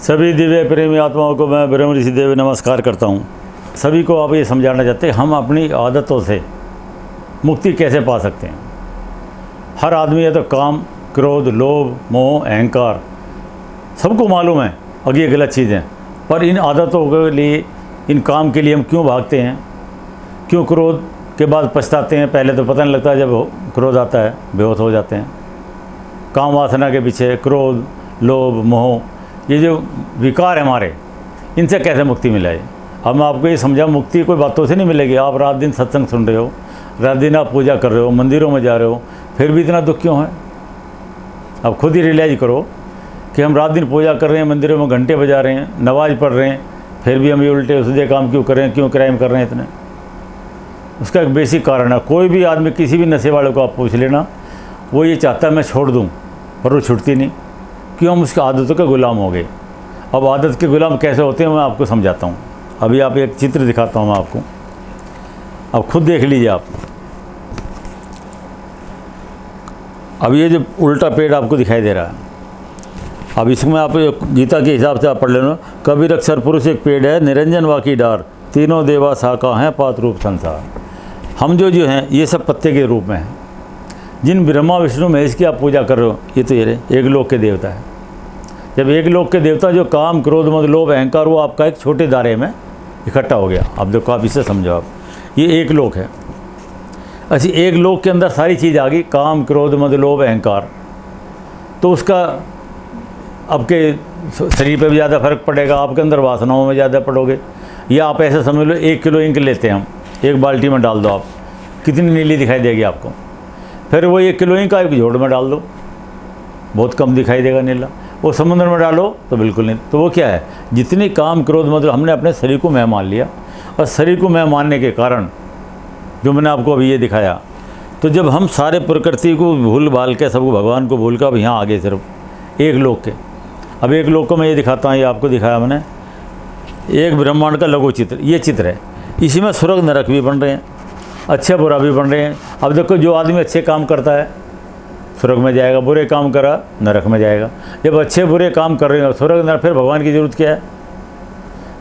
सभी दिव्य प्रेमी आत्माओं को मैं ब्रह्म ऋषि देव नमस्कार करता हूँ। सभी को आप ये समझाना चाहते हैं हम अपनी आदतों से मुक्ति कैसे पा सकते हैं। हर आदमी है तो काम, क्रोध, लोभ, मोह, अहंकार सबको मालूम है और ये गलत चीज़ें, पर इन आदतों के लिए, इन काम के लिए हम क्यों भागते हैं, क्यों क्रोध के बाद पछताते हैं। पहले तो पता नहीं लगता, जब क्रोध आता है बेहोश हो जाते हैं। काम वासना के पीछे क्रोध, लोभ, मोह, ये जो विकार है हमारे, इनसे कैसे मुक्ति मिले। अब मैं आपको ये समझा, मुक्ति कोई बातों से नहीं मिलेगी। आप रात दिन सत्संग सुन रहे हो, रात दिन आप पूजा कर रहे हो, मंदिरों में जा रहे हो, फिर भी इतना दुख क्यों है। अब खुद ही रियलाइज करो कि हम रात दिन पूजा कर रहे हैं, मंदिरों में घंटे बजा रहे हैं, नमाज पढ़ रहे हैं, फिर भी हम ये उल्टे सीधे काम क्यों कर रहे हैं, क्यों क्राइम कर रहे हैं इतने। उसका एक बेसिक कारण है। कोई भी आदमी, किसी भी नशे वाले को आप पूछ लेना, वो ये चाहता है मैं छोड़ दूँ, पर वो छूटती नहीं। क्यों? हम उसकी आदतों के गुलाम हो गए। अब आदत के गुलाम कैसे होते हैं मैं आपको समझाता हूँ। अभी आप एक चित्र दिखाता हूँ मैं आपको, अब खुद देख लीजिए आप। अब ये जो उल्टा पेड़ आपको दिखाई दे रहा है, अब इसमें आप गीता के हिसाब से आप पढ़ लेना। कबीर अक्षर पुरुष एक पेड़ है, निरंजन वाकी डार, तीनों देवा शाखा हैं, पात रूप संसार। हम जो हैं ये सब पत्ते के रूप में हैं। जिन ब्रह्मा विष्णु महेश की आप पूजा कर रहे हो, ये तो ये एक लोक के देवता है। जब एक लोक के देवता जो काम, क्रोध, मद, लोभ, अहंकार, वो आपका एक छोटे दायरे में इकट्ठा हो गया। अब देखो, आप इसे समझो, आप ये एक लोक है। ऐसी एक लोक के अंदर सारी चीज़ आ गई, काम, क्रोध, मद, लोभ, अहंकार, तो उसका आपके शरीर पे भी ज़्यादा फर्क पड़ेगा, आपके अंदर वासनाओं में ज़्यादा पड़ोगे। या आप ऐसे समझ लो, 1 किलो इंक लेते हैं हम, एक बाल्टी में डाल दो आप, कितनी नीली दिखाई देगी आपको। फिर वो 1 किलो इंक का एक झोड़ में डाल दो, बहुत कम दिखाई देगा नीला। वो समुद्र में डालो तो बिल्कुल नहीं। तो वो क्या है, जितनी काम, क्रोध, मतलब हमने अपने शरीर को मैं मान लिया, और शरीर को मैं मानने के कारण जो मैंने आपको अभी ये दिखाया, तो जब हम सारे प्रकृति को भूल भाल के, सबको भगवान को भूल कर अब यहाँ आगे सिर्फ एक लोक के। अब एक लोक को मैं ये दिखाता हूँ, ये आपको दिखाया मैंने, एक ब्रह्मांड का लघु चित्र, ये चित्र है। इसी में स्वर्ग नरक भी बन रहे हैं, अच्छे बुरा भी बन रहे हैं। अब देखो, जो आदमी अच्छे काम करता है स्वर्ग में जाएगा, बुरे काम करा नरक में जाएगा। जब अच्छे बुरे काम कर रहे हो स्वर्ग नरक, फिर भगवान की ज़रूरत क्या है।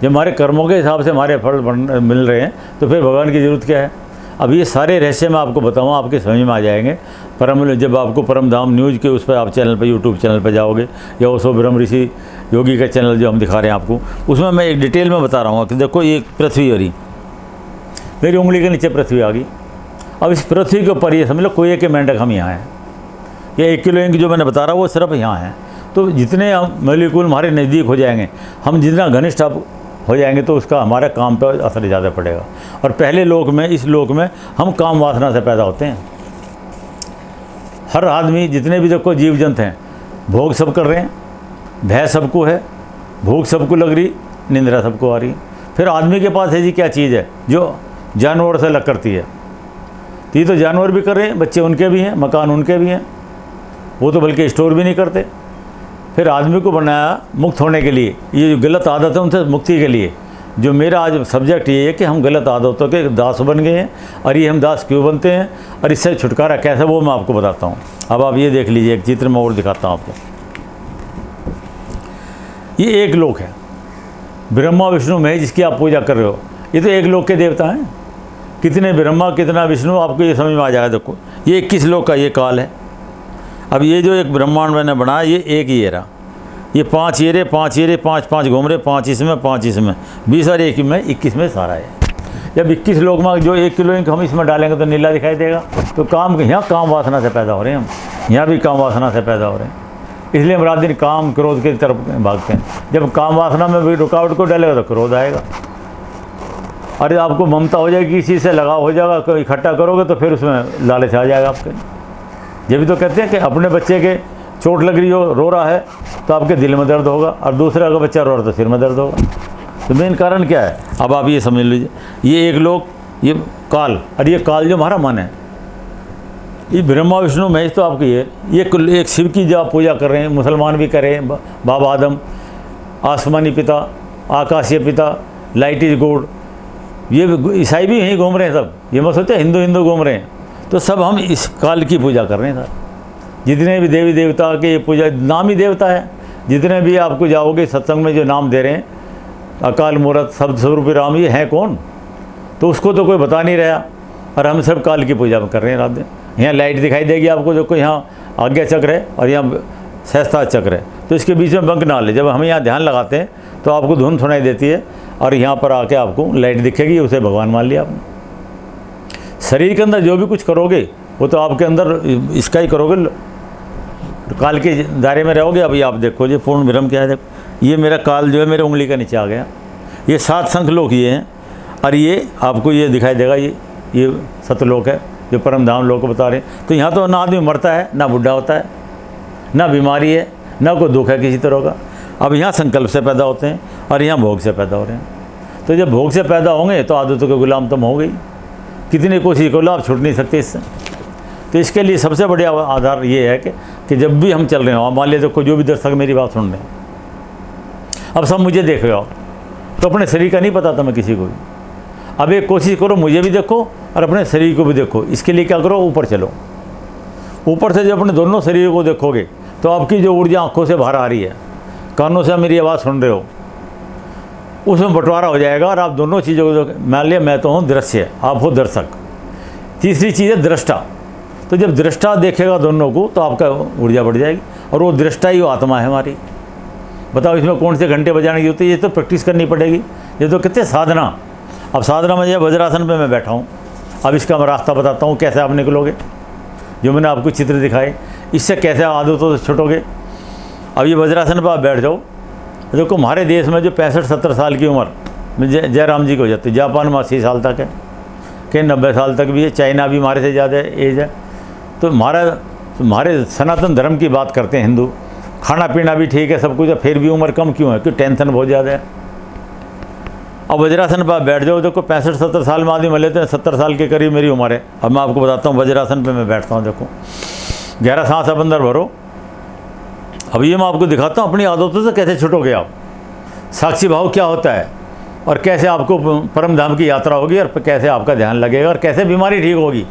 जब हमारे कर्मों के हिसाब से हमारे फल मिल रहे हैं, तो फिर भगवान की ज़रूरत क्या है। अब ये सारे रहस्य मैं आपको बताऊँ, आपके समझ में आ जाएंगे। जब आपको परम धाम न्यूज़ के उस पर आप चैनल पर, यूट्यूब चैनल पर जाओगे, या उसको ब्रह्म ऋषि योगी का चैनल जो हम दिखा रहे हैं आपको, उसमें मैं एक डिटेल में बता रहा हूँ कि देखो, ये पृथ्वी हो रही, मेरी उंगली के नीचे पृथ्वी आ गई। अब इस पृथ्वी के ऊपर ये समझ लो कोई एक मेंढक हम यहाँ हैं। ये 1 किलो इंक जो मैंने बता रहा वो सिर्फ यहाँ है। तो जितने मॉलिक्यूल हमारे नज़दीक हो जाएंगे, हम जितना घनिष्ठ हो जाएंगे, तो उसका हमारे काम पर असर ज़्यादा पड़ेगा। और पहले लोक में, इस लोक में हम काम वासना से पैदा होते हैं। हर आदमी, जितने भी देखो जीव जंतु हैं, भोग सब कर रहे हैं, भय सबको है, भूख सबको लग रही, निंद्रा सबको आ रही। फिर आदमी के पास ऐसी क्या चीज़ है जो जानवर से अलग करती है। तो ये तो जानवर भी कर रहे हैं, बच्चे उनके भी हैं, मकान उनके भी हैं, वो तो बल्कि स्टोर भी नहीं करते। फिर आदमी को बनाया मुक्त होने के लिए, ये जो गलत आदत है उनसे मुक्ति के लिए। जो मेरा आज सब्जेक्ट ये है कि हम गलत आदतों के दास बन गए हैं, और ये हम दास क्यों बनते हैं, और इससे छुटकारा कैसे, वो मैं आपको बताता हूँ। अब आप ये देख लीजिए, एक चित्र में और दिखाता हूँ आपको। ये एक लोक है, ब्रह्मा विष्णु महेश जिसकी आप पूजा कर रहे हो, ये तो एक लोक के देवता हैं। कितने ब्रह्मा, कितना विष्णु, आपको ये समझ में आ जाएगा। देखो, ये 21 लोक का ये काल है। अब ये जो एक ब्रह्मांड मैंने बनाया, ये एक ही एरा, ये 5 एरे, 5 एरे, 5 घूम रहे, 5 इसमें, 5 इसमें, 20 और 1 में, 21 में सारा है। जब 21 लोक में जो 1 किलो इंक हम इसमें डालेंगे तो नीला दिखाई देगा। तो काम, यहाँ काम वासना से पैदा हो रहे हैं हम, यहाँ भी काम वासना से पैदा हो रहे हैं। इसलिए हम रात दिन काम, क्रोध की तरफ भागते हैं। जब काम वासना में भी रुकावट को डालेगा तो क्रोध आएगा। अरे आपको ममता हो जाएगी, किसी से लगाव हो जाएगा, इकट्ठा करोगे तो फिर उसमें लालच आ जाएगा आपके। ये भी तो कहते हैं कि अपने बच्चे के चोट लग रही हो, रो रहा है, तो आपके दिल में दर्द होगा, और दूसरा का बच्चा रो रहा है तो सिर में दर्द होगा। तो मेन कारण क्या है, अब आप ये समझ लीजिए। ये एक लोक, ये काल, और ये काल जो हमारा मन है, ये ब्रह्मा विष्णु महेश तो आपकी है। ये एक शिव की जो आप पूजा कर रहे हैं, मुसलमान भी करें, बाबा आदम, आसमानी पिता, आकाशीय पिता, लाइट इज गॉड, ये ईसाई भी यहीं घूम रहे हैं सब। ये मत सोचे हिंदू घूम रहे हैं, तो सब हम इस काल की पूजा कर रहे हैं सर। जितने भी देवी देवता के पूजा, नाम ही देवता है, जितने भी आपको जाओगे सत्संग में जो नाम दे रहे हैं, अकाल मूर्त शब्द स्वरूप राम, ये हैं कौन? तो उसको तो कोई बता नहीं रहा, और हम सब काल की पूजा कर रहे हैं रात दिन। यहाँ लाइट दिखाई देगी आपको, देखो यहाँ आज्ञा चक्र है और यहाँ सहस्ता चक्र है, तो इसके बीच में बंक ना ले। जब हम यहाँ ध्यान लगाते हैं तो आपको धुन सुनाई देती है, और यहाँ पर आके आपको लाइट दिखेगी, उसे भगवान मान लिया आपने। शरीर के अंदर जो भी कुछ करोगे वो तो आपके अंदर इसका ही करोगे, काल के दायरे में रहोगे। अभी आप देखो ये पूर्ण ब्रह्म क्या है, देखो ये मेरा काल जो है मेरे उंगली के नीचे आ गया, ये 7 शंख लोक ये हैं, और ये आपको ये दिखाई देगा, ये सतलोक है जो परम धाम लोग को बता रहे हैं। तो यहाँ तो ना आदमी मरता है, ना बुढ़ा होता है, ना बीमारी है, ना कोई दुख है किसी तरह का। अब यहाँ संकल्प से पैदा होते हैं और यहाँ भोग से पैदा हो रहे हैं। तो जब भोग से पैदा होंगे तो आदतों के गुलाम तुम हो गई, कितनी कोशिश कर लो आप छूट नहीं सकते इससे। तो इसके लिए सबसे बढ़िया आधार ये है कि जब भी हम चल रहे हो, मान लिया देखो जो भी दर्शक मेरी बात सुन रहे हैं, अब सब मुझे देख रहे हो, तो अपने शरीर का नहीं पता था मैं किसी को भी। अब एक कोशिश करो, मुझे भी देखो और अपने शरीर को भी देखो। इसके लिए क्या करो, ऊपर चलो। ऊपर से जब अपने दोनों शरीर को देखोगे तो आपकी जो ऊर्जा आंखों से बाहर आ रही है, कानों से मेरी आवाज़ सुन रहे हो, उसमें बंटवारा हो जाएगा और आप दोनों चीज़ों को, मान लिया मैं तो हूँ दृश्य, आप हो दर्शक। तीसरी चीज़ है दृष्टा। तो जब दृष्टा देखेगा दोनों को तो आपका ऊर्जा बढ़ जाएगी, और वो दृष्टा ही वो आत्मा है हमारी। बताओ इसमें कौन से घंटे बजाने की होती है? ये तो प्रैक्टिस करनी पड़ेगी, ये तो कितने साधना। अब साधना में वज्रासन पे मैं बैठा हूँ, अब इसका मैं रास्ता बताता हूँ कैसे आप निकलोगे। जो मैंने आपको चित्र दिखाए, इससे कैसे आदतों से छुटोगे। अब ये वज्रासन पर आप बैठ जाओ। देखो हमारे देश में जो 65-70 साल की उम्र में जयराम जी को हो जाती है, जापान में 80 साल तक है, कहीं 90 साल तक भी है, चाइना भी हमारे से ज़्यादा एज है। तो हमारे सनातन धर्म की बात करते हैं हिंदू, खाना पीना भी ठीक है, सब कुछ है, फिर भी उम्र कम क्यों है? क्योंकि टेंशन बहुत ज़्यादा है। अब वज्रासन पर बैठ जाओ, देखो 65-70 साल में आदमी मिले थे, 70 साल के करीब मेरी उम्र है। अब मैं आपको बताता हूँ वज्रासन पे मैं बैठता हूँ। देखो गहरा सांस आप अंदर भरो। अब ये मैं आपको दिखाता हूँ अपनी आदतों से कैसे छुटोगे आप, साक्षी भाव क्या होता है, और कैसे आपको परम धाम की यात्रा होगी, और कैसे आपका ध्यान लगेगा, और कैसे बीमारी ठीक होगी।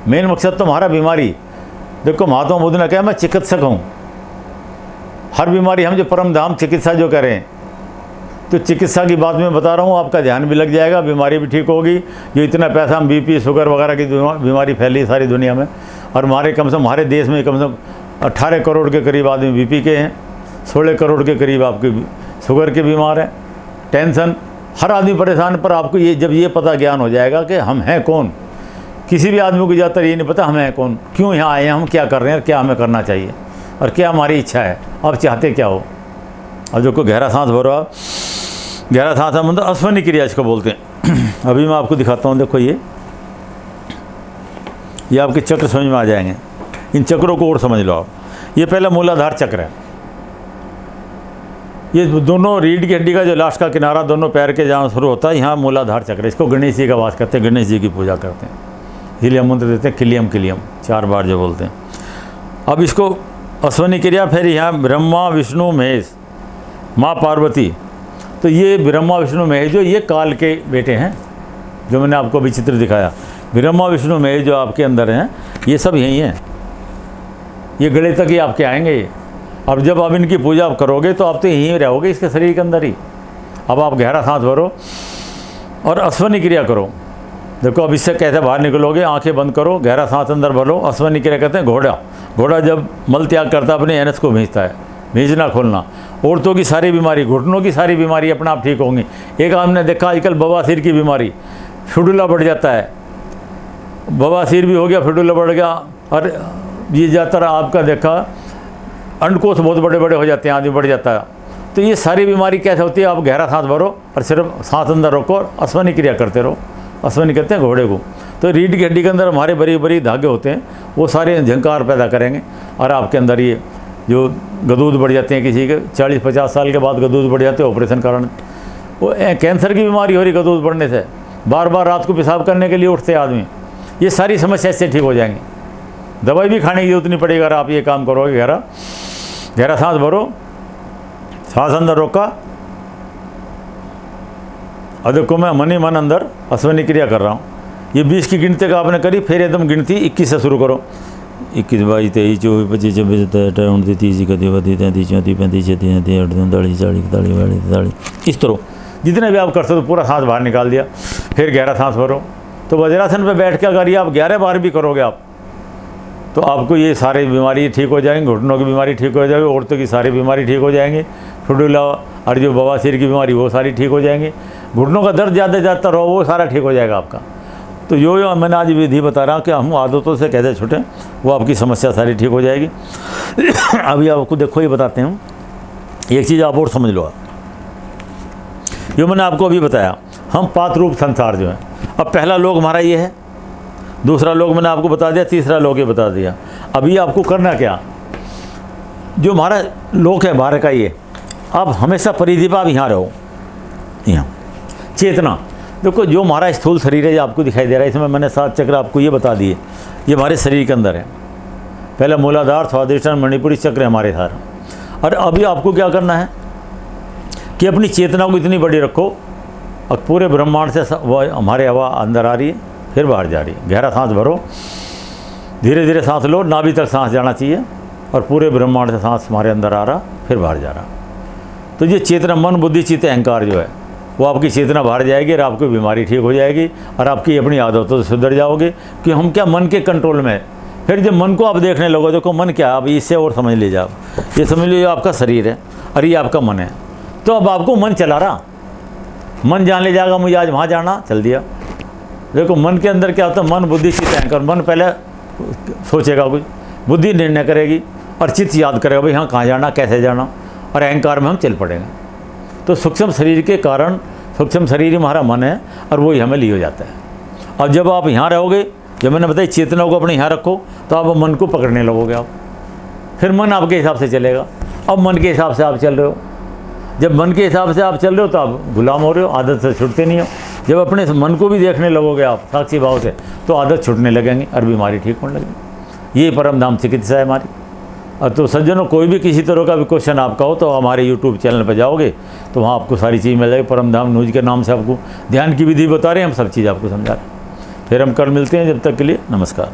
मेन मकसद तो हमारा बीमारी, देखो महात्मा बुद्ध ने कहा मैं चिकित्सक हूँ। हर बीमारी हम जो परम धाम चिकित्सा जो करें, तो चिकित्सा की बात मैं बता रहा हूँ, आपका ध्यान भी लग जाएगा, बीमारी भी ठीक होगी। जो इतना पैसा हम बीपी शुगर वगैरह की बीमारी फैली सारी दुनिया में, और हमारे कम से कम हमारे देश में कम से कम 18 करोड़ के करीब आदमी बीपी के हैं, 16 करोड़ के करीब आपके शुगर के बीमार हैं, टेंशन, हर आदमी परेशान। पर आपको ये जब ये पता ज्ञान हो जाएगा कि हम हैं कौन, किसी भी आदमी को ज़्यादातर ये नहीं पता हम हैं कौन, क्यों यहाँ आए हैं, हम क्या कर रहे हैं, और क्या हमें करना चाहिए, और क्या हमारी इच्छा है, आप चाहते क्या हो। अब जो कोई गहरा सांस भरो आप, गहरा सांस मतलब अश्वनी क्रिया इसको बोलते हैं। अभी मैं आपको दिखाता हूँ, देखो ये आपके चक्र समझ में आ जाएंगे। इन चक्रों को और समझ लो आप। ये पहला मूलाधार चक्र है, ये दोनों रीढ़ की हड्डी का जो लास्ट का किनारा दोनों पैर के जहाँ शुरू होता है, यहाँ मूलाधार चक्र है। इसको गणेश जी का वास करते हैं, गणेश जी की पूजा करते हैं, इसलिए हम मंत्र देते हैं किलियम किलियम 4 बार जो बोलते हैं। अब इसको अश्वनी क्रिया, फिर यहाँ ब्रह्मा विष्णु महेश माँ पार्वती। तो ये ब्रह्मा विष्णु महेश जो ये काल के बेटे हैं, जो मैंने आपको अभी चित्र दिखाया, ब्रह्मा विष्णु महेश जो आपके अंदर हैं, ये सब यही हैं, ये गले तक ही आपके आएंगे ये। अब जब आप इनकी पूजा आप करोगे तो आप तो यहीं रहोगे, इसके शरीर के अंदर ही। अब आप गहरा सांस भरो और अश्वनी क्रिया करो। देखो अब इससे कैसे बाहर निकलोगे, आंखें बंद करो, गहरा सांस अंदर भरो, अश्वनी क्रिया कहते हैं घोड़ा। घोड़ा जब मल त्याग करता है अपने एनस को भेजता है, भेजना खोलना। औरतों की सारी बीमारी, घुटनों की सारी बीमारी अपने आप ठीक होंगी। एक आपने देखा आजकल बवासीर की बीमारी, फिडूला बढ़ जाता है, बवासीर भी हो गया, फिडूला बढ़ गया, और ये ज़्यादातर आपका देखा अंडकोश बहुत बड़े बड़े हो जाते हैं, आदमी बढ़ जाता है। तो ये सारी बीमारी कैसे होती है? आप गहरा सांस भरो और सिर्फ सांस अंदर रखो और अश्वनी क्रिया करते रहो। अश्वनी कहते हैं घोड़े को। तो रीढ़ की हड्डी के अंदर हमारे बड़ी बड़ी धागे होते हैं, वो सारे झंकार पैदा करेंगे, और आपके अंदर ये जो गदूद बढ़ जाते हैं, किसी के 40-50 साल के बाद गदूद बढ़ जाते हैं ऑपरेशन कारण। वो कैंसर की बीमारी हो रही गदूद बढ़ने से, बार बार रात को पेशाब करने के लिए उठते आदमी। ये सारी समस्या इससे ठीक हो जाएंगी, दवाई भी खाने की जरूरत नहीं पड़ेगी अगर आप ये काम करोगे। गहरा सांस भरो, सांस अंदर रोका, और देखो मैं मन ही मन अंदर अश्वनी क्रिया कर रहा हूँ। ये 20 की गिनती का आपने करी, फिर एकदम गिनती 21 से शुरू करो। 21 22 23 24 25 26 27 29 30 31 32 33 34 35 36 37 38 39 40 41 42 इस तरह जितने भी आप कर सकते हो पूरा सांस बाहर निकाल दिया। फिर गहरा सांस भरो। तो वज्रासन पे बैठ के अगर ये आप 11 बार भी करोगे आप, तो आपको ये सारी बीमारी ठीक हो जाएंगी। घुटनों की बीमारी ठीक हो जाएगी, औरतों की सारी बीमारी ठीक हो जाएंगी, फिटूला और जो बवासीर की बीमारी वो सारी ठीक हो जाएंगी। घुटनों का दर्द ज़्यादा रहो वो सारा ठीक हो जाएगा आपका। तो जो मैंने आज विधि बता रहा कि हम आदतों से कैसे छूटें, वो आपकी समस्या सारी ठीक हो जाएगी। अभी आपको देखो ये बताते हैं, एक चीज़ आप और समझ लो। जो मैंने आपको अभी बताया, हम 5 रूप संसार जो है, अब पहला लोक हमारा ये है, दूसरा लोक मैंने आपको बता दिया, तीसरा लोक ये बता दिया। अभी आपको करना क्या, जो हमारा लोक है बाहर का ये, अब हमेशा परिदीप आप यहाँ रहो। यहाँ चेतना देखो, जो हमारा स्थूल शरीर है ये आपको दिखाई दे रहा है, इसमें मैंने 7 चक्र आपको ये बता दिए, ये हमारे शरीर के अंदर है। पहले मूलाधार, स्वादिष्ठान, मणिपुरी चक्र हमारे सारे। और अभी आपको क्या करना है कि अपनी चेतना को इतनी बड़ी रखो और पूरे ब्रह्मांड से हमारे हवा अंदर आ रही है, फिर बाहर जा रही है। गहरा सांस भरो, धीरे धीरे सांस लो, नाभि तक सांस जाना चाहिए और पूरे ब्रह्मांड से सांस हमारे अंदर आ रहा, फिर बाहर जा रहा। तो ये चेतना, मन, बुद्धि, चित्त, अहंकार जो है, वो आपकी चेतना बाहर जाएगी और आपकी बीमारी ठीक हो जाएगी और आपकी अपनी आदतों से सुधर जाओगे। कि हम क्या मन के कंट्रोल में। फिर जब मन को आप देखने लगो, देखो मन क्या है, अब इससे और समझ लीजिए आप, ये समझ लीजिए आपका शरीर है और ये आपका मन है। तो अब आपको मन चला रहा, मन जान ले जाएगा मुझे आज वहाँ जाना, चल दिया। देखो मन के अंदर क्या होता है, मन, बुद्धि, चित्त, अहंकार। मन पहले सोचेगा कुछ, बुद्धि निर्णय करेगी और चित्त याद करेगा भाई हाँ कहाँ जाना, कैसे जाना, और अहंकार में हम चल पड़ेंगे। तो सूक्ष्म शरीर के कारण, सूक्ष्म शरीर ही हमारा मन है और वही हमें लिए जाता है। अब जब आप यहाँ रहोगे, जब मैंने बताया चेतना को अपने यहाँ रखो, तो आप मन को पकड़ने लगोगे आप, फिर मन आपके हिसाब से चलेगा। अब मन के हिसाब से आप चल रहे हो, जब मन के हिसाब से आप चल रहे हो तो आप गुलाम हो रहे हो, आदत से छूटते नहीं हो। जब अपने मन को भी देखने लगोगे आप साक्षी भाव से, तो आदत छूटने लगेंगी और बीमारी ठीक होने लगेगी। ये परम धाम चिकित्सा है हमारी। और तो सज्जनों, कोई भी किसी तरह का भी क्वेश्चन आपका हो तो हमारे यूट्यूब चैनल पर जाओगे तो वहाँ आपको सारी चीज़ मिल जाएगी। परम धाम न्यूज के नाम से आपको ध्यान की विधि बता रहे हैं, हम सब चीज़ आपको समझा रहे हैं। फिर हम कल मिलते हैं, जब तक के लिए नमस्कार।